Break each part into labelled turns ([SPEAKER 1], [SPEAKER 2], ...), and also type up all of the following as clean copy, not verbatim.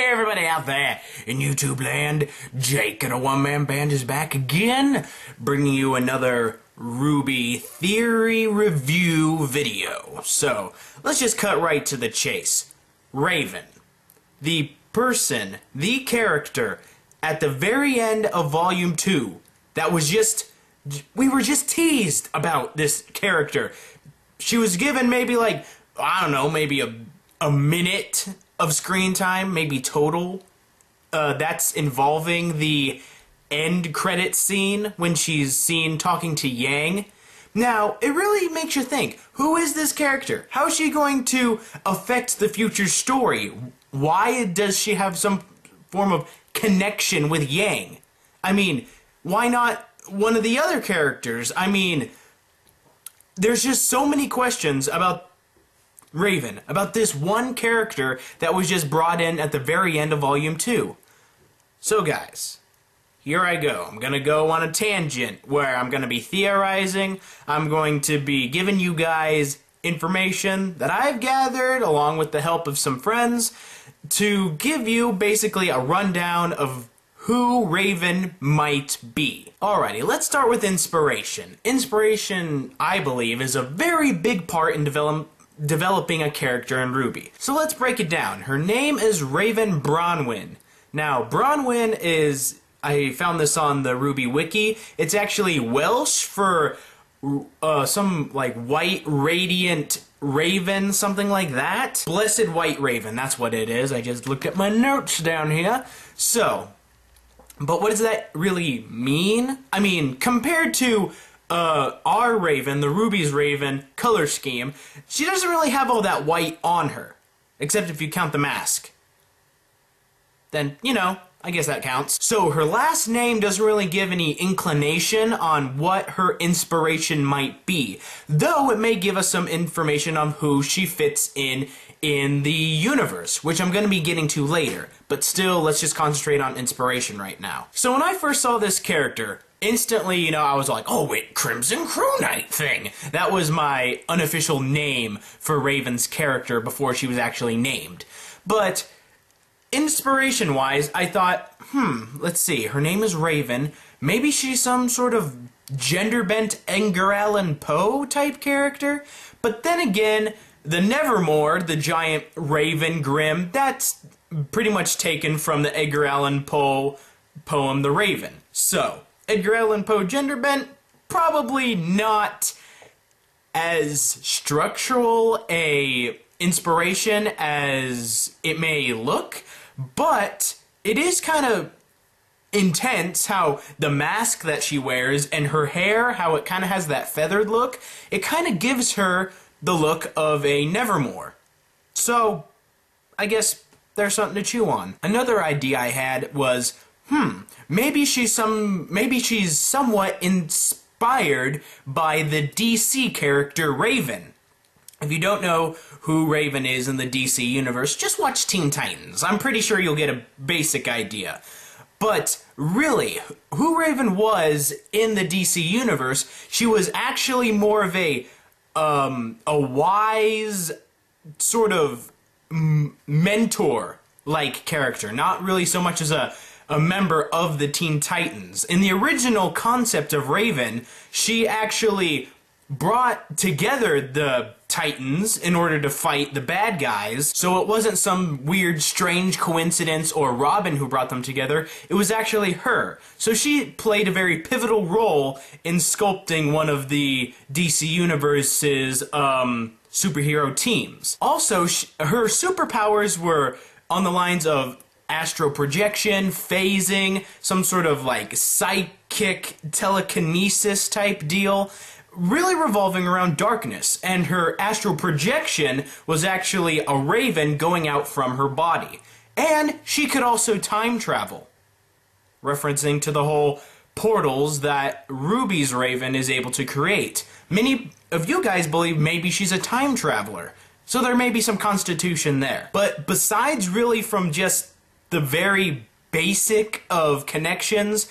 [SPEAKER 1] Hey everybody out there in YouTube land, Jake and a one-man band is back again, bringing you another RWBY theory review video. So, let's just cut right to the chase. Raven, the person, the character, at the very end of Volume 2, that was we were just teased about this character. She was given maybe like, I don't know, maybe a minute of screen time, maybe total. That's involving the end credit scene when she's seen talking to Yang. Now, it really makes you think, who is this character? How is she going to affect the future story? Why does she have some form of connection with Yang? I mean, why not one of the other characters? I mean, there's just so many questions about Raven, about this one character that was just brought in at the very end of Volume 2. So guys, here I go. I'm gonna go on a tangent where I'm gonna be theorizing. I'm going to be giving you guys information that I've gathered along with the help of some friends to give you basically a rundown of who Raven might be. Alrighty, let's start with inspiration. Inspiration, I believe, is a very big part in developing a character in RWBY. So let's break it down. Her name is Raven Bronwyn. Now, Bronwyn is, I found this on the RWBY wiki, it's actually Welsh for some like white radiant raven, something like that. Blessed white raven, that's what it is. I just looked at my notes down here. So, but what does that really mean? I mean, compared to our Raven, the RWBY's Raven color scheme, she doesn't really have all that white on her. Except if you count the mask. Then, you know, I guess that counts. So her last name doesn't really give any inclination on what her inspiration might be. Though it may give us some information on who she fits in the universe, which I'm going to be getting to later. But still, let's just concentrate on inspiration right now. So when I first saw this character, instantly, you know, I was like, oh wait, Crimson Crew Knight thing. That was my unofficial name for Raven's character before she was actually named. But inspiration-wise, I thought, let's see, her name is Raven. Maybe she's some sort of gender-bent Edgar Allan Poe type character. But then again, the Nevermore, the giant Raven Grimm, that's pretty much taken from the Edgar Allan Poe poem The Raven. So, Edgar Allan Poe gender bent, probably not as structural a inspiration as it may look, but it is kind of intense how the mask that she wears and her hair, how it kind of has that feathered look, it kind of gives her the look of a Nevermore. So, I guess there's something to chew on. Another idea I had was, maybe she's somewhat inspired by the DC character Raven. If you don't know who Raven is in the DC universe, just watch Teen Titans. I'm pretty sure you'll get a basic idea. But really, who Raven was in the DC universe, she was actually more of a wise sort of mentor-like character, not really so much as a member of the Teen Titans. In the original concept of Raven, she actually brought together the Titans in order to fight the bad guys, so it wasn't some weird, strange coincidence or Robin who brought them together, it was actually her. So she played a very pivotal role in sculpting one of the DC Universe's superhero teams. Also, her superpowers were on the lines of astral projection, phasing, some sort of like psychic telekinesis type deal, really revolving around darkness, and her astral projection was actually a raven going out from her body. And she could also time travel, referencing to the whole portals that RWBY's Raven is able to create. Many of you guys believe maybe she's a time traveler, so there may be some constitution there. But besides really from just the very basic of connections,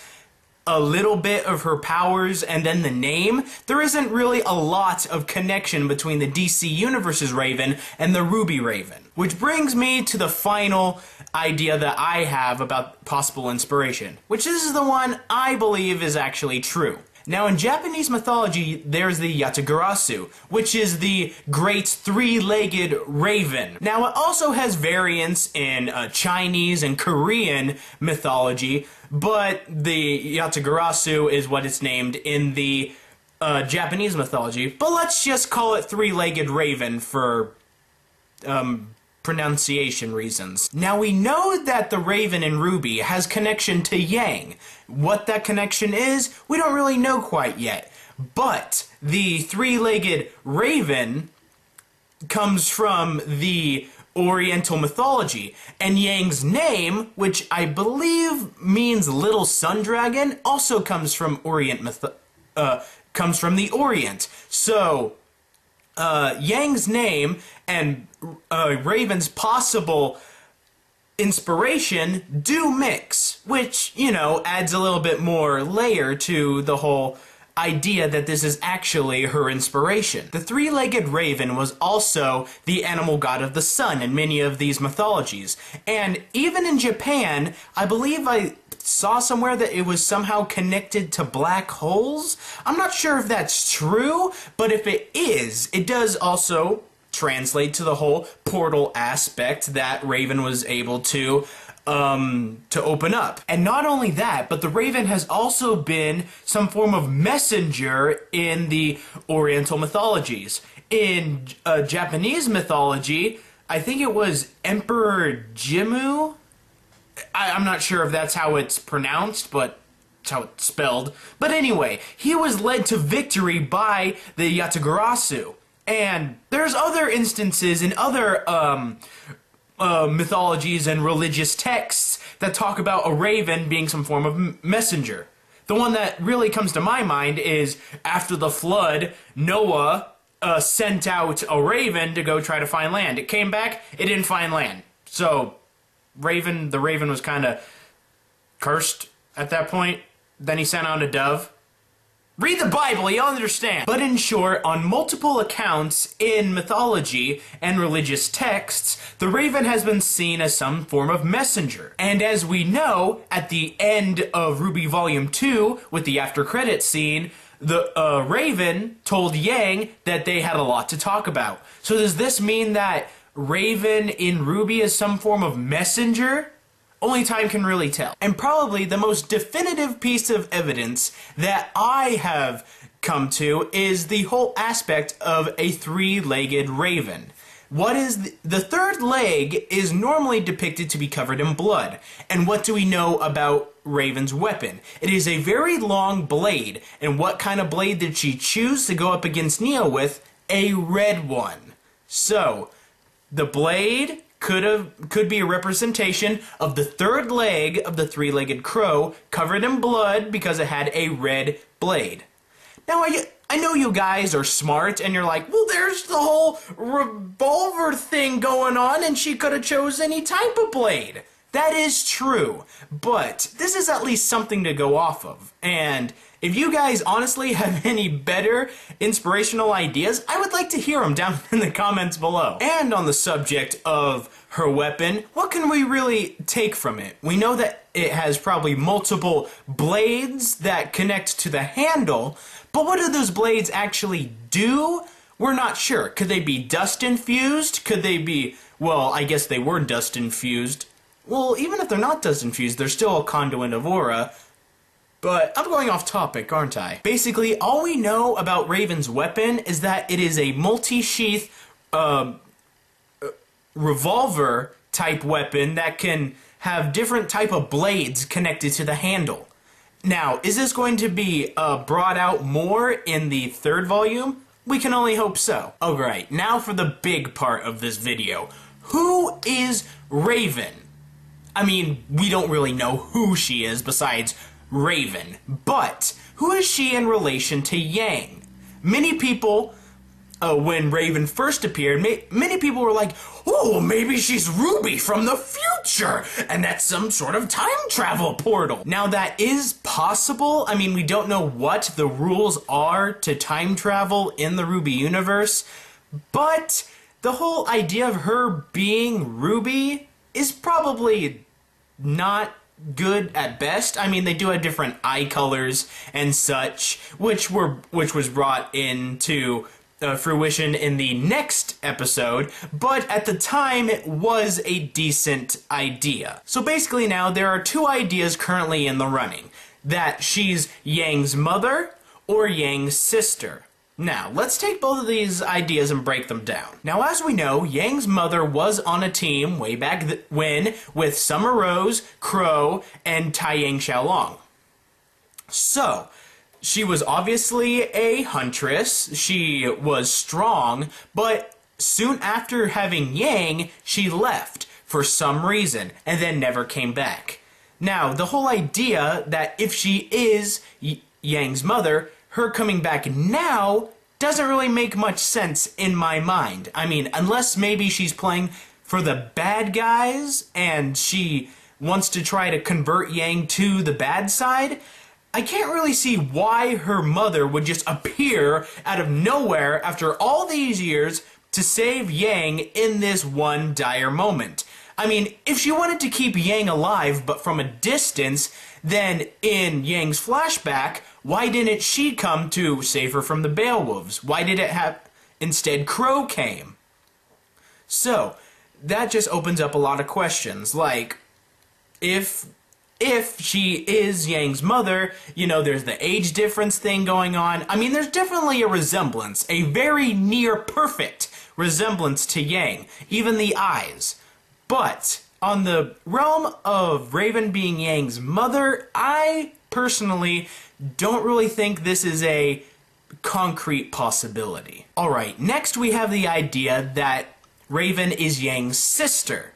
[SPEAKER 1] a little bit of her powers and then the name, there isn't really a lot of connection between the DC Universe's Raven and the RWBY Raven. Which brings me to the final idea that I have about possible inspiration, which this is the one I believe is actually true. Now, in Japanese mythology, there's the Yatagarasu, which is the great three-legged raven. Now, it also has variants in Chinese and Korean mythology, but the Yatagarasu is what it's named in the Japanese mythology. But let's just call it three-legged raven for pronunciation reasons. Now, we know that the raven in RWBY has connection to Yang. What that connection is, we don't really know quite yet. But the three-legged raven comes from the Oriental mythology, and Yang's name, which I believe means little sun dragon, also comes from comes from the Orient. So Yang's name and Raven's possible inspiration do mix, which, you know, adds a little bit more layer to the whole idea that this is actually her inspiration. The three-legged raven was also the animal god of the sun in many of these mythologies, and even in Japan, I believe I saw somewhere that it was somehow connected to black holes. I'm not sure if that's true, but if it is, it does also translate to the whole portal aspect that Raven was able to open up. And not only that, but the Raven has also been some form of messenger in the Oriental mythologies. In Japanese mythology, I think it was Emperor Jimmu. I'm not sure if that's how it's pronounced, but it's how it's spelled. But anyway, he was led to victory by the Yatagarasu. And there's other instances in other mythologies and religious texts that talk about a raven being some form of messenger. The one that really comes to my mind is after the flood, Noah sent out a raven to go try to find land. It came back, it didn't find land. So the raven was kind of cursed at that point. Then he sent out a dove. Read the Bible, you'll understand. But in short, on multiple accounts in mythology and religious texts, the raven has been seen as some form of messenger. And as we know, at the end of RWBY Volume 2, with the after credits scene, the raven told Yang that they had a lot to talk about. So does this mean that Raven in RWBY is some form of messenger? Only time can really tell. And probably the most definitive piece of evidence that I have come to is the whole aspect of a three-legged raven. What is the third leg is normally depicted to be covered in blood. And what do we know about Raven's weapon? It is a very long blade. And what kind of blade did she choose to go up against Neo with? A red one. So the blade could be a representation of the third leg of the three-legged crow covered in blood because it had a red blade. Now, I know you guys are smart and you're like, well, there's the whole revolver thing going on and she could have chose any type of blade. That is true, but this is at least something to go off of. And if you guys honestly have any better inspirational ideas, I would like to hear them down in the comments below. And on the subject of her weapon, what can we really take from it? We know that it has probably multiple blades that connect to the handle, but what do those blades actually do? We're not sure. Could they be dust infused? Could they be, well, I guess they were dust infused. Well, even if they're not dust infused, they're still a conduit of aura. But I'm going off topic, aren't I? Basically, all we know about Raven's weapon is that it is a multi-sheath revolver type weapon that can have different type of blades connected to the handle. Now, is this going to be brought out more in the third volume? We can only hope so. Alright, now for the big part of this video. Who is Raven? I mean, we don't really know who she is besides Raven, but who is she in relation to Yang? Many people when Raven first appeared, many people were like, oh, maybe she's Ruby from the future, and that's some sort of time travel portal. Now, that is possible. I mean, we don't know what the rules are to time travel in the RWBY universe, but the whole idea of her being Ruby is probably not good at best. I mean, they do have different eye colors and such, which was brought into fruition in the next episode, but at the time it was a decent idea. So basically now there are two ideas currently in the running, that she's Yang's mother or Yang's sister. Now, let's take both of these ideas and break them down. Now, as we know, Yang's mother was on a team way back when with Summer Rose, Crow, and Taiyang Xiaolong. So, she was obviously a huntress, she was strong, but soon after having Yang, she left for some reason, and then never came back. Now, the whole idea that if she is Yang's mother, her coming back now doesn't really make much sense in my mind. I mean, unless maybe she's playing for the bad guys and she wants to try to convert Yang to the bad side, I can't really see why her mother would just appear out of nowhere after all these years to save Yang in this one dire moment. I mean, if she wanted to keep Yang alive but from a distance, then in Yang's flashback, why didn't she come to save her from the Beowulfs? Why did it have instead Crow came? So, that just opens up a lot of questions, like, if she is Yang's mother, you know, there's the age difference thing going on. I mean, there's definitely a resemblance, a very near perfect resemblance to Yang, even the eyes. But on the realm of Raven being Yang's mother, I personally don't really think this is a concrete possibility. Alright, next we have the idea that Raven is Yang's sister.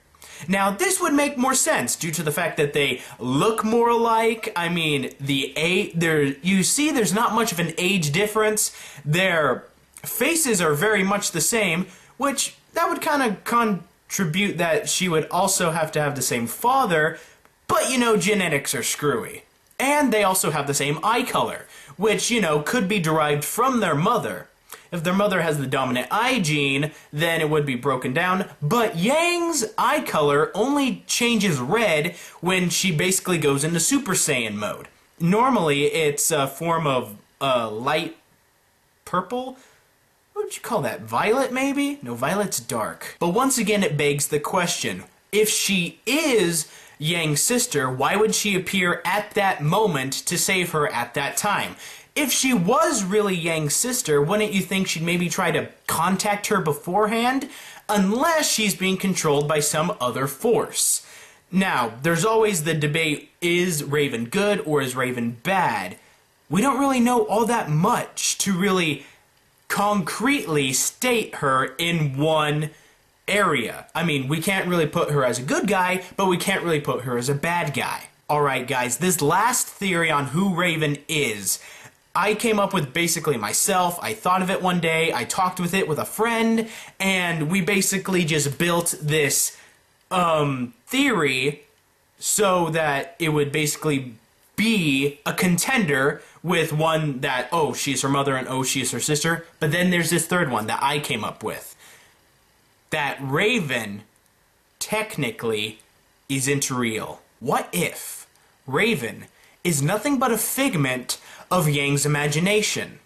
[SPEAKER 1] Now, this would make more sense due to the fact that they look more alike. I mean, you see there's not much of an age difference. Their faces are very much the same, which that would kind of contribute that she would also have to have the same father, but you know, genetics are screwy. And they also have the same eye color, which, you know, could be derived from their mother. If their mother has the dominant eye gene, then it would be broken down, but Yang's eye color only changes red when she basically goes into Super Saiyan mode. Normally, it's a form of light purple? What would you call that? Violet, maybe? No, violet's dark. But once again, it begs the question, if she is Yang's sister, why would she appear at that moment to save her at that time? If she was really Yang's sister, wouldn't you think she'd maybe try to contact her beforehand? Unless she's being controlled by some other force. Now, there's always the debate, is Raven good or is Raven bad? We don't really know all that much to really concretely state her in one area. I mean, we can't really put her as a good guy, but we can't really put her as a bad guy. Alright guys, this last theory on who Raven is, I came up with basically myself. I thought of it one day, I talked with it with a friend, and we basically just built this theory so that it would basically be a contender with one that, oh, she's her mother and oh, she's her sister. But then there's this third one that I came up with. That Raven technically isn't real. What if Raven is nothing but a figment of Yang's imagination?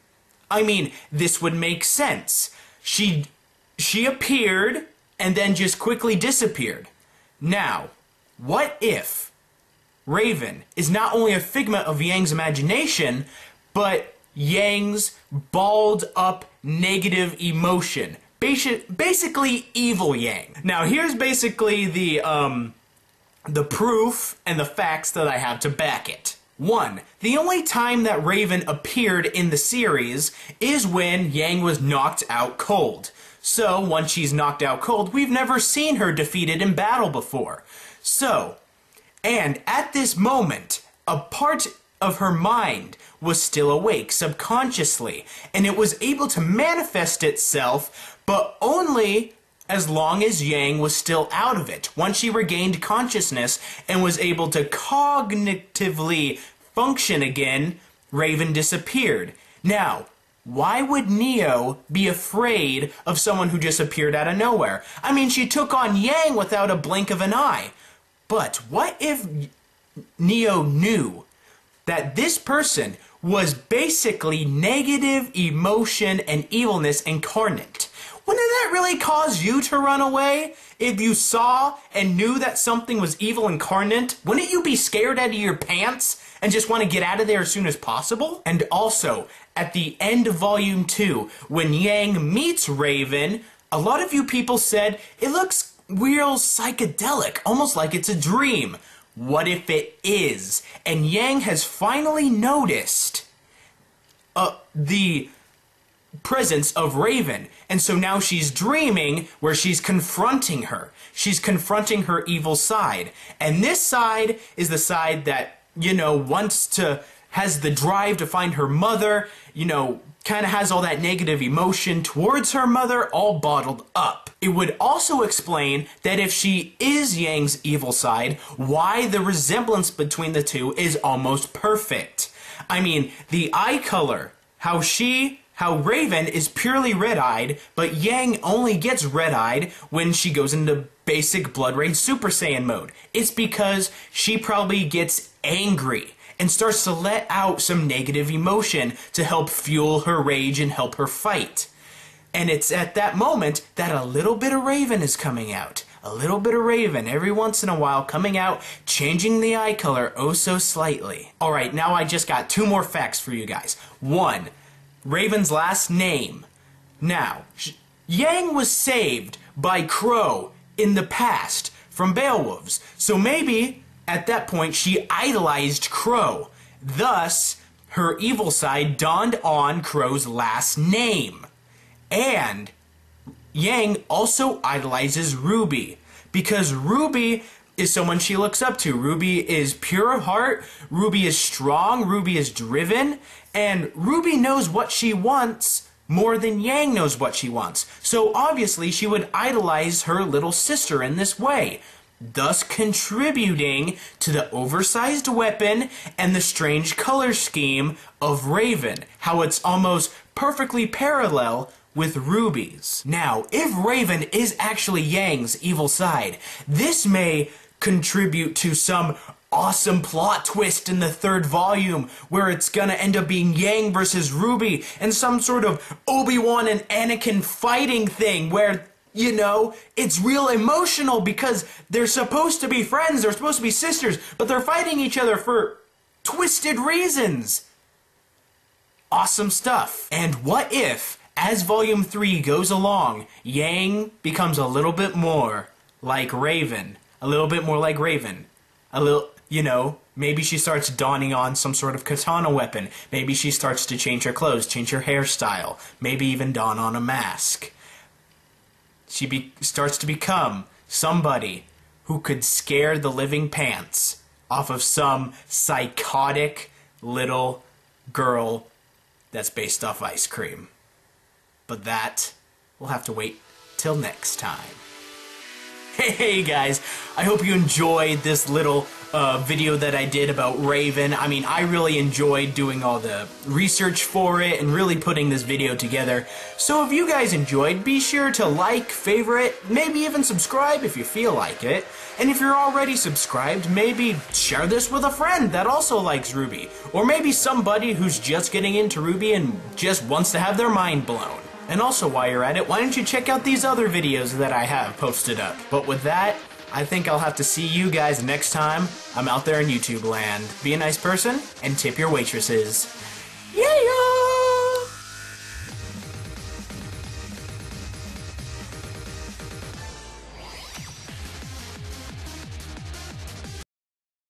[SPEAKER 1] I mean, this would make sense. She appeared and then just quickly disappeared. Now, what if Raven is not only a figment of Yang's imagination, but Yang's balled up negative emotion? Basically evil Yang. Now, here's basically the proof and the facts that I have to back it. 1. The only time that Raven appeared in the series is when Yang was knocked out cold. So, once she's knocked out cold, we've never seen her defeated in battle before. So, and at this moment, a part of her mind was still awake subconsciously, and it was able to manifest itself, but only as long as Yang was still out of it. Once she regained consciousness and was able to cognitively function again, Raven disappeared. Now, why would Neo be afraid of someone who just appeared out of nowhere? I mean, she took on Yang without a blink of an eye. But what if Neo knew that this person was basically negative emotion and evilness incarnate? Wouldn't that really cause you to run away? If you saw and knew that something was evil incarnate, wouldn't you be scared out of your pants and just want to get out of there as soon as possible? And also, at the end of Volume 2, when Yang meets Raven, a lot of you people said it looks real psychedelic, almost like it's a dream. What if it is? And Yang has finally noticed the presence of Raven, and so now she's dreaming where she's confronting her. She's confronting her evil side, and this side is the side that, you know, has the drive to find her mother, you know, kind of has all that negative emotion towards her mother all bottled up. It would also explain that if she is Yang's evil side, why the resemblance between the two is almost perfect. I mean, the eye color, how Raven is purely red-eyed, but Yang only gets red-eyed when she goes into basic Blood Rage Super Saiyan mode. It's because she probably gets angry and starts to let out some negative emotion to help fuel her rage and help her fight. And it's at that moment that a little bit of Raven is coming out. A little bit of Raven every once in a while coming out, changing the eye color oh so slightly. Alright, now I just got 2 more facts for you guys. 1. Raven's last name. Now, Yang was saved by Crow in the past from Beowulfs, so maybe at that point she idolized Crow. Thus, her evil side dawned on Crow's last name. And Yang also idolizes RWBY, because RWBY is someone she looks up to. RWBY is pure of heart, RWBY is strong, RWBY is driven, and RWBY knows what she wants more than Yang knows what she wants. So obviously she would idolize her little sister in this way, thus contributing to the oversized weapon and the strange color scheme of Raven, how it's almost perfectly parallel with RWBY's. Now, if Raven is actually Yang's evil side, this may contribute to some awesome plot twist in the 3rd volume where it's gonna end up being Yang versus RWBY and some sort of Obi-Wan and Anakin fighting thing where, you know, it's real emotional because they're supposed to be friends, they're supposed to be sisters, but they're fighting each other for twisted reasons. Awesome stuff. And what if, as Volume 3 goes along, Yang becomes a little bit more like Raven? A little bit more like Raven. A little, you know, maybe she starts donning on some sort of katana weapon. Maybe she starts to change her clothes, change her hairstyle. Maybe even don on a mask. She starts to become somebody who could scare the living pants off of some psychotic little girl that's based off ice cream. But that, we'll have to wait till next time. Hey guys, I hope you enjoyed this little video that I did about Raven. I mean, I really enjoyed doing all the research for it and really putting this video together. So if you guys enjoyed, be sure to like, favorite, maybe even subscribe if you feel like it. And if you're already subscribed, maybe share this with a friend that also likes RWBY. Or maybe somebody who's just getting into RWBY and just wants to have their mind blown. And also, while you're at it, why don't you check out these other videos that I have posted up. But with that, I think I'll have to see you guys next time I'm out there in YouTube land. Be a nice person, and tip your waitresses. Yeah!